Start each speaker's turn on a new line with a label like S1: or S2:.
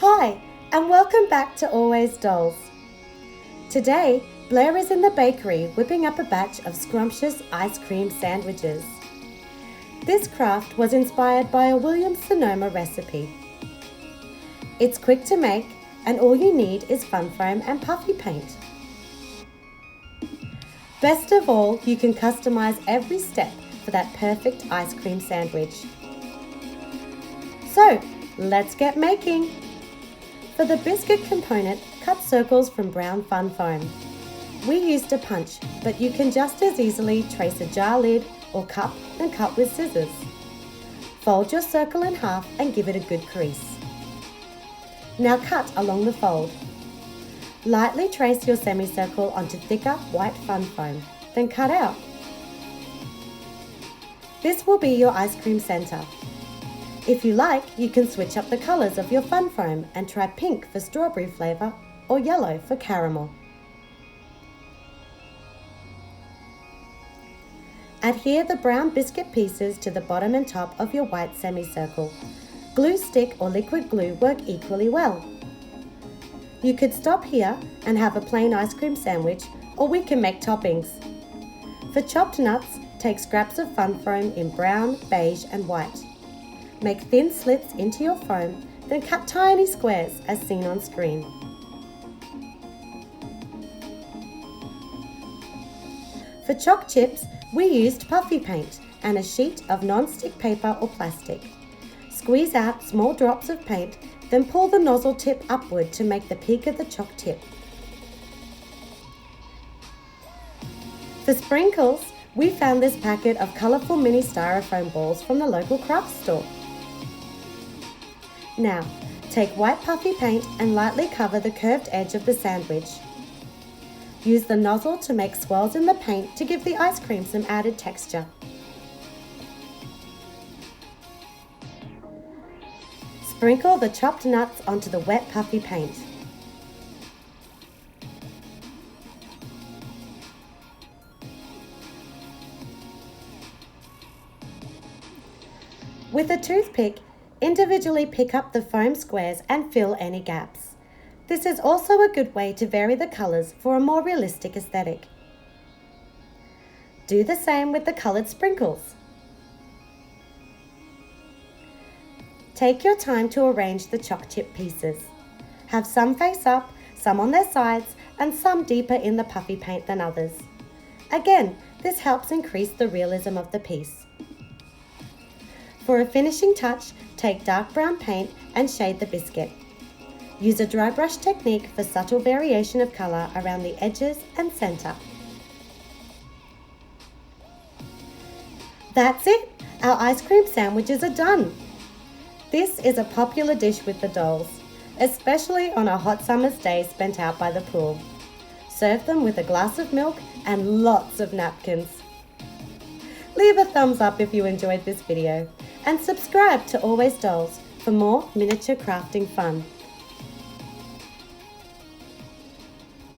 S1: Hi, and welcome back to Always Dolls. Today, Blair is in the bakery whipping up a batch of scrumptious ice cream sandwiches. This craft was inspired by a Williams Sonoma recipe. It's quick to make, and all you need is fun foam and puffy paint. Best of all, you can customize every step for that perfect ice cream sandwich. So, let's get making! For the biscuit component, cut circles from brown fun foam. We used a punch, but you can just as easily trace a jar lid or cup and cut with scissors. Fold your circle in half and give it a good crease. Now cut along the fold. Lightly trace your semicircle onto thicker white fun foam, then cut out. This will be your ice cream center. If you like, you can switch up the colours of your fun foam and try pink for strawberry flavour or yellow for caramel. Adhere the brown biscuit pieces to the bottom and top of your white semicircle. Glue stick or liquid glue work equally well. You could stop here and have a plain ice cream sandwich, or we can make toppings. For chopped nuts, take scraps of fun foam in brown, beige and white. Make thin slits into your foam, then cut tiny squares as seen on screen. For choc chips, we used puffy paint and a sheet of non-stick paper or plastic. Squeeze out small drops of paint, then pull the nozzle tip upward to make the peak of the choc tip. For sprinkles, we found this packet of colourful mini styrofoam balls from the local craft store. Now, take white puffy paint and lightly cover the curved edge of the sandwich. Use the nozzle to make swirls in the paint to give the ice cream some added texture. Sprinkle the chopped nuts onto the wet puffy paint. With a toothpick, individually pick up the foam squares and fill any gaps. This is also a good way to vary the colours for a more realistic aesthetic. Do the same with the coloured sprinkles. Take your time to arrange the choc chip pieces. Have some face up, some on their sides, and some deeper in the puffy paint than others. Again, this helps increase the realism of the piece. For a finishing touch, take dark brown paint and shade the biscuit. Use a dry brush technique for subtle variation of colour around the edges and centre. That's it! Our ice cream sandwiches are done! This is a popular dish with the dolls, especially on a hot summer's day spent out by the pool. Serve them with a glass of milk and lots of napkins. Leave a thumbs up if you enjoyed this video, and subscribe to Always Dolls for more miniature crafting fun.